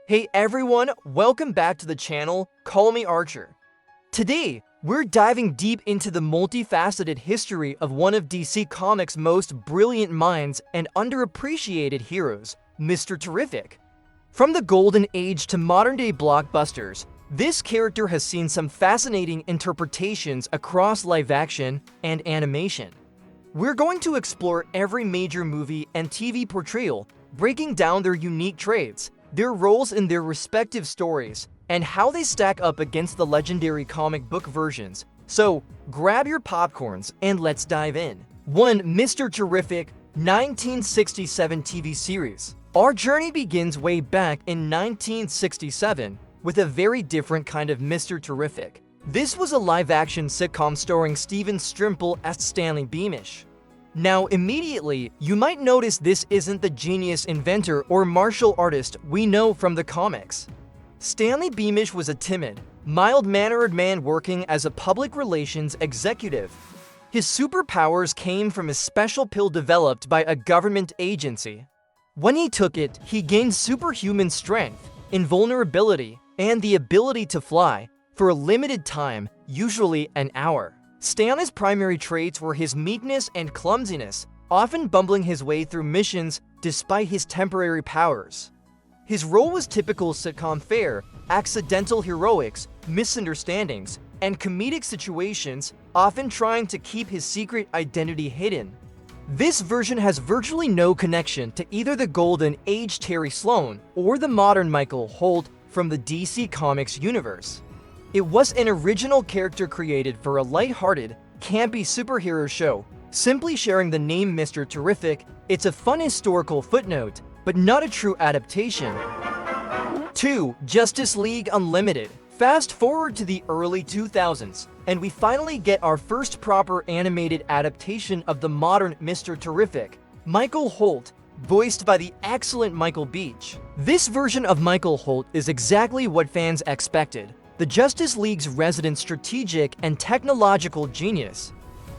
Hey everyone, welcome back to the channel, Call Me Archer. Today, we're diving deep into the multifaceted history of one of DC Comics' most brilliant minds and underappreciated heroes, Mr. Terrific. From the golden age to modern-day blockbusters, this character has seen some fascinating interpretations across live action and animation. We're going to explore every major movie and TV portrayal, breaking down their unique traits, their roles in their respective stories, and how they stack up against the legendary comic book versions. So, grab your popcorns and let's dive in. 1. Mr. Terrific, 1967 TV series. Our journey begins way back in 1967 with a very different kind of Mr. Terrific. This was a live-action sitcom starring Steven Strimple as Stanley Beamish. Now, immediately, you might notice this isn't the genius inventor or martial artist we know from the comics. Stanley Beamish was a timid, mild-mannered man working as a public relations executive. His superpowers came from a special pill developed by a government agency. When he took it, he gained superhuman strength, invulnerability, and the ability to fly for a limited time, usually an hour. Stanley's primary traits were his meekness and clumsiness, often bumbling his way through missions despite his temporary powers. His role was typical sitcom fare, accidental heroics, misunderstandings, and comedic situations, often trying to keep his secret identity hidden. This version has virtually no connection to either the Golden Age Terry Sloane or the modern Michael Holt from the DC Comics universe. It was an original character created for a light-hearted, campy superhero show, simply sharing the name Mr. Terrific. It's a fun historical footnote, but not a true adaptation. 2. Justice League Unlimited. Fast forward to the early 2000s, and we finally get our first proper animated adaptation of the modern Mr. Terrific, Michael Holt, voiced by the excellent Michael Beach. This version of Michael Holt is exactly what fans expected. The Justice League's resident strategic and technological genius.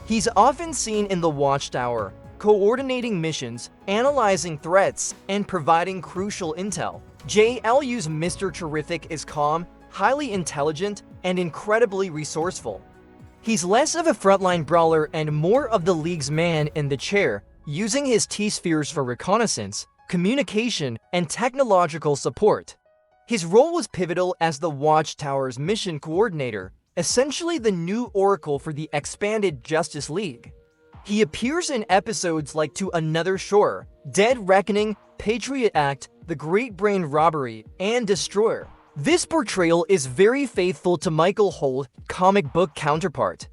He's often seen in the Watchtower, coordinating missions, analyzing threats, and providing crucial intel. JLU's Mr. Terrific is calm, highly intelligent, and incredibly resourceful. He's less of a frontline brawler and more of the League's man in the chair, using his T-spheres for reconnaissance, communication, and technological support. His role was pivotal as the Watchtower's mission coordinator, essentially the new Oracle for the expanded Justice League. He appears in episodes like To Another Shore, Dead Reckoning, Patriot Act, The Great Brain Robbery, and Destroyer. This portrayal is very faithful to Michael Holt's comic book counterpart.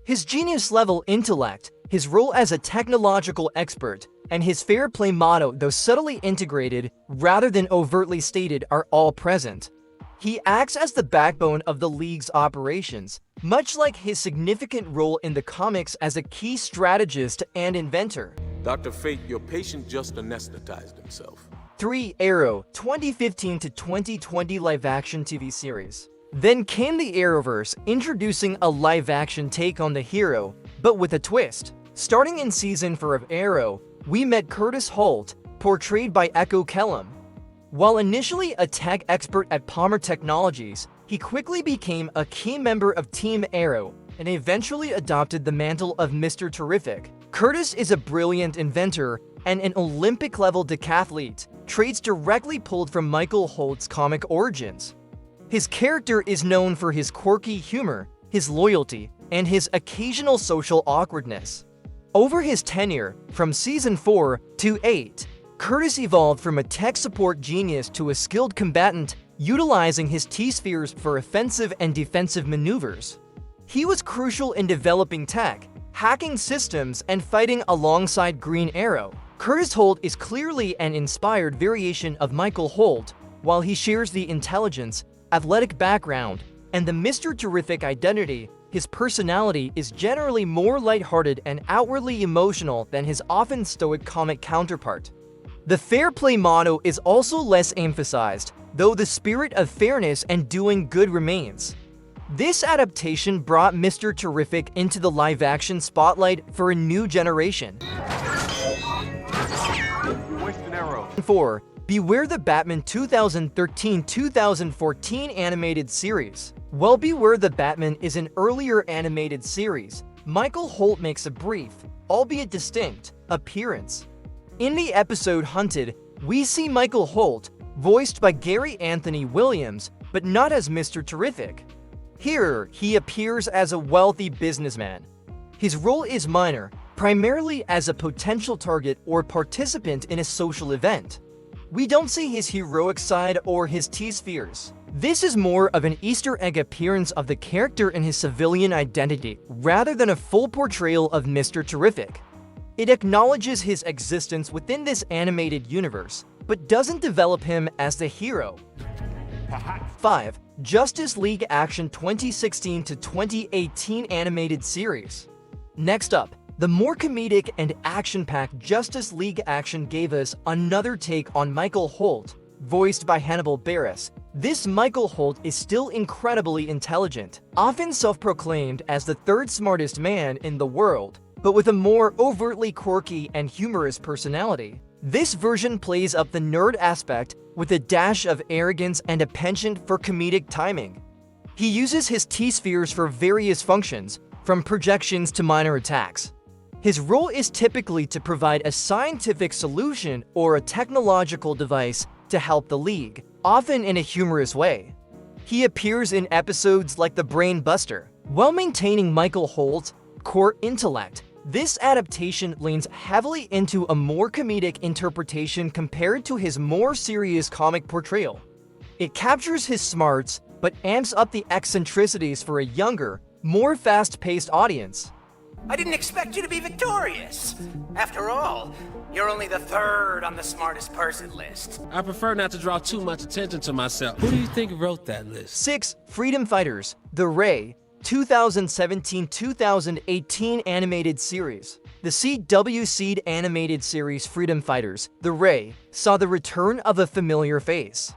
His genius-level intellect, his role as a technological expert, and his fair play motto, though subtly integrated rather than overtly stated, are all present. He acts as the backbone of the League's operations, much like his significant role in the comics as a key strategist and inventor. Dr. Fate, your patient just anesthetized himself. 3. Arrow, 2015 to 2020 live-action TV series. Then came the Arrowverse, introducing a live-action take on the hero, but with a twist. Starting in Season 4 of Arrow, we met Curtis Holt, portrayed by Echo Kellum. While initially a tech expert at Palmer Technologies, he quickly became a key member of Team Arrow and eventually adopted the mantle of Mr. Terrific. Curtis is a brilliant inventor and an Olympic-level decathlete, traits directly pulled from Michael Holt's comic origins. His character is known for his quirky humor, his loyalty, and his occasional social awkwardness. Over his tenure, from Season 4 to 8, Curtis evolved from a tech support genius to a skilled combatant, utilizing his T-spheres for offensive and defensive maneuvers. He was crucial in developing tech, hacking systems, and fighting alongside Green Arrow. Curtis Holt is clearly an inspired variation of Michael Holt, while he shares the intelligence, athletic background, and the Mr. Terrific identity. His personality is generally more lighthearted and outwardly emotional than his often stoic comic counterpart. The fair play motto is also less emphasized, though the spirit of fairness and doing good remains. This adaptation brought Mr. Terrific into the live-action spotlight for a new generation. 4. Beware the Batman 2013-2014 animated series. While Beware the Batman is an earlier animated series, Michael Holt makes a brief, albeit distinct, appearance. In the episode Hunted, we see Michael Holt, voiced by Gary Anthony Williams, but not as Mr. Terrific. Here, he appears as a wealthy businessman. His role is minor, primarily as a potential target or participant in a social event. We don't see his heroic side or his T-spheres. This is more of an Easter egg appearance of the character in his civilian identity, rather than a full portrayal of Mr. Terrific. It acknowledges his existence within this animated universe, but doesn't develop him as the hero. 5. Justice League Action 2016-2018 Animated Series. Next up, the more comedic and action-packed Justice League Action gave us another take on Michael Holt, voiced by Hannibal Buress. This Michael Holt is still incredibly intelligent, often self-proclaimed as the third smartest man in the world, but with a more overtly quirky and humorous personality. This version plays up the nerd aspect with a dash of arrogance and a penchant for comedic timing. He uses his T-spheres for various functions, from projections to minor attacks. His role is typically to provide a scientific solution or a technological device to help the League, often in a humorous way. He appears in episodes like The Brain Buster. While maintaining Michael Holt's core intellect, this adaptation leans heavily into a more comedic interpretation compared to his more serious comic portrayal. It captures his smarts, but amps up the eccentricities for a younger, more fast-paced audience. I didn't expect you to be victorious. After all, you're only the third on the smartest person list. I prefer not to draw too much attention to myself. Who do you think wrote that list? 6. Freedom Fighters, The Ray, 2017-2018 Animated Series. The CW Seed animated series Freedom Fighters, The Ray, saw the return of a familiar face.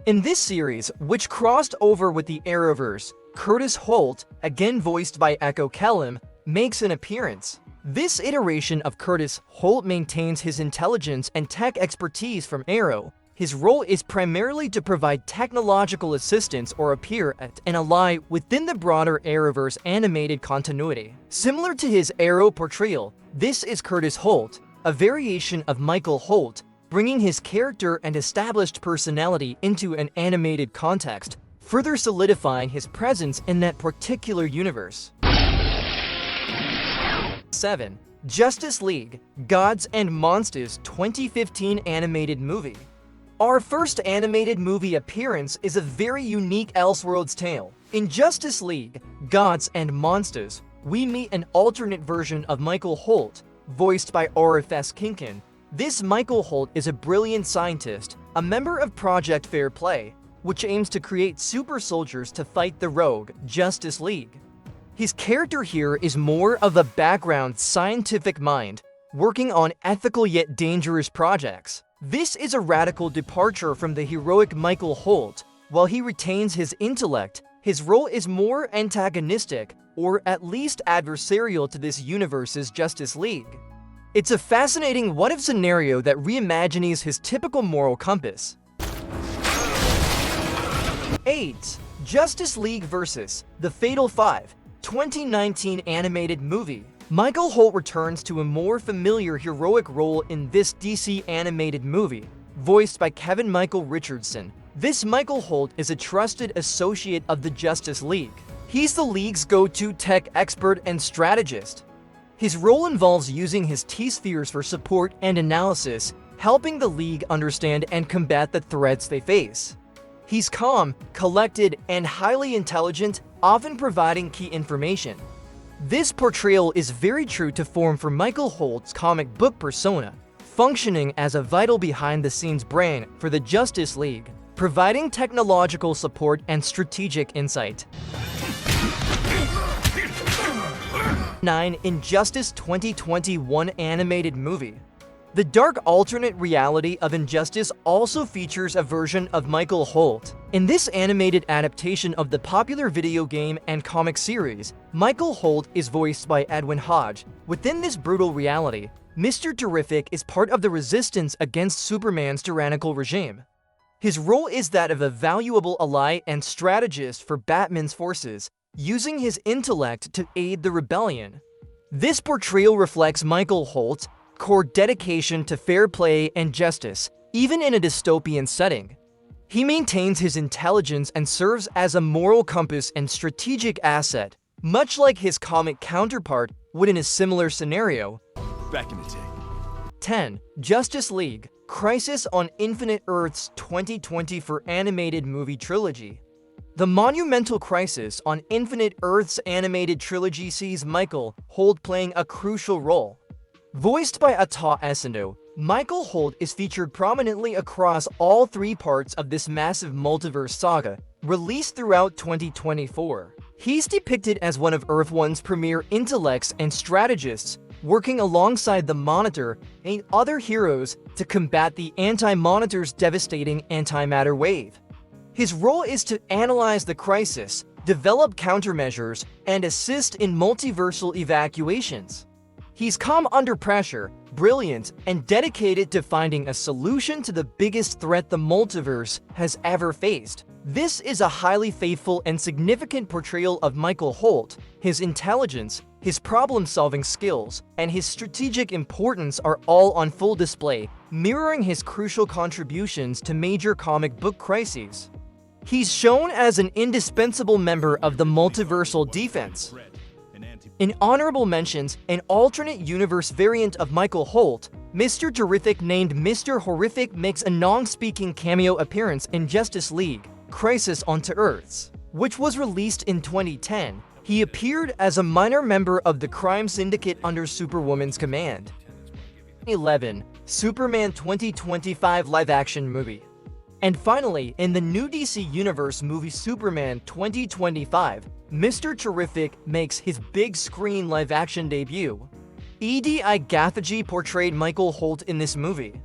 In this series, which crossed over with the Arrowverse, Curtis Holt, again voiced by Echo Kellum, makes an appearance. This iteration of Curtis Holt maintains his intelligence and tech expertise from Arrow. His role is primarily to provide technological assistance or appear at and ally within the broader Arrowverse animated continuity. Similar to his Arrow portrayal, this is Curtis Holt, a variation of Michael Holt, bringing his character and established personality into an animated context, further solidifying his presence in that particular universe. 7. Justice League Gods and Monsters 2015 Animated Movie. Our first animated movie appearance is a very unique Elseworlds tale. In Justice League Gods and Monsters, we meet an alternate version of Michael Holt, voiced by R.F.S. Kinkin. This Michael Holt is a brilliant scientist, a member of Project Fair Play, which aims to create super soldiers to fight the rogue Justice League. His character here is more of a background scientific mind, working on ethical yet dangerous projects. This is a radical departure from the heroic Michael Holt. While he retains his intellect, his role is more antagonistic, or at least adversarial to this universe's Justice League. It's a fascinating what-if scenario that reimagines his typical moral compass. 8. Justice League vs. The Fatal Five 2019 Animated Movie. Michael Holt returns to a more familiar heroic role in this DC animated movie, voiced by Kevin Michael Richardson. This Michael Holt is a trusted associate of the Justice League. He's the League's go-to tech expert and strategist. His role involves using his T-spheres for support and analysis, helping the League understand and combat the threats they face. He's calm, collected, and highly intelligent, often providing key information. This portrayal is very true to form for Michael Holt's comic book persona, functioning as a vital behind-the-scenes brain for the Justice League, providing technological support and strategic insight. 9. Injustice 2021 Animated Movie. The dark alternate reality of Injustice also features a version of Michael Holt. In this animated adaptation of the popular video game and comic series, Michael Holt is voiced by Edwin Hodge. Within this brutal reality, Mr. Terrific is part of the resistance against Superman's tyrannical regime. His role is that of a valuable ally and strategist for Batman's forces, using his intellect to aid the rebellion. This portrayal reflects Michael Holt's core dedication to fair play and justice, even in a dystopian setting. He maintains his intelligence and serves as a moral compass and strategic asset, much like his comic counterpart would in a similar scenario. Back in the day. 10. Justice League Crisis on Infinite Earths 2020 animated movie trilogy. The monumental Crisis on Infinite Earths animated trilogy sees Michael Holt playing a crucial role. Voiced by Ata Esendo, Michael Holt is featured prominently across all three parts of this massive multiverse saga, released throughout 2024. He's depicted as one of Earth One's premier intellects and strategists, working alongside the Monitor and other heroes to combat the Anti-Monitor's devastating antimatter wave. His role is to analyze the crisis, develop countermeasures, and assist in multiversal evacuations. He's calm under pressure, brilliant, and dedicated to finding a solution to the biggest threat the multiverse has ever faced. This is a highly faithful and significant portrayal of Michael Holt. His intelligence, his problem-solving skills, and his strategic importance are all on full display, mirroring his crucial contributions to major comic book crises. He's shown as an indispensable member of the multiversal defense. In honorable mentions, an alternate universe variant of Michael Holt, Mr. Terrific named Mr. Horrific makes a non-speaking cameo appearance in Justice League Crisis on Earths, which was released in 2010. He appeared as a minor member of the crime syndicate under Superwoman's command. 11. Superman 2025 live-action movie. And finally, in the new DC Universe movie Superman 2025, Mr. Terrific makes his big-screen live-action debut. Edi Gathaji portrayed Michael Holt in this movie.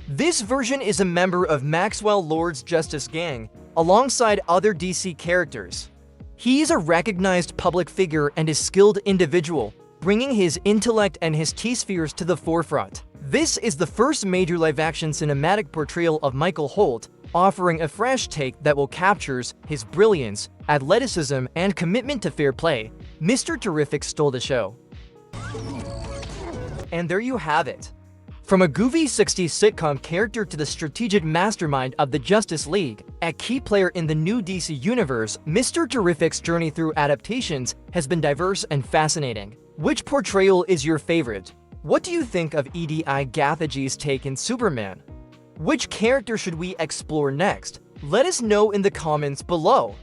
This version is a member of Maxwell Lord's Justice Gang, alongside other DC characters. He is a recognized public figure and a skilled individual, bringing his intellect and his T-spheres to the forefront. This is the first major live-action cinematic portrayal of Michael Holt, offering a fresh take that will captures his brilliance, athleticism, and commitment to fair play. Mr. Terrific stole the show. And there you have it. From a goofy 60s sitcom character to the strategic mastermind of the Justice League, a key player in the new DC universe, Mr. Terrific's journey through adaptations has been diverse and fascinating. Which portrayal is your favorite? What do you think of Edi Gathaji's take in Superman? Which character should we explore next? Let us know in the comments below.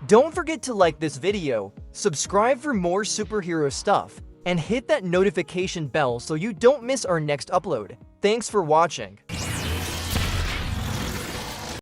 Don't forget to like this video, subscribe for more superhero stuff, and hit that notification bell so you don't miss our next upload. Thanks for watching.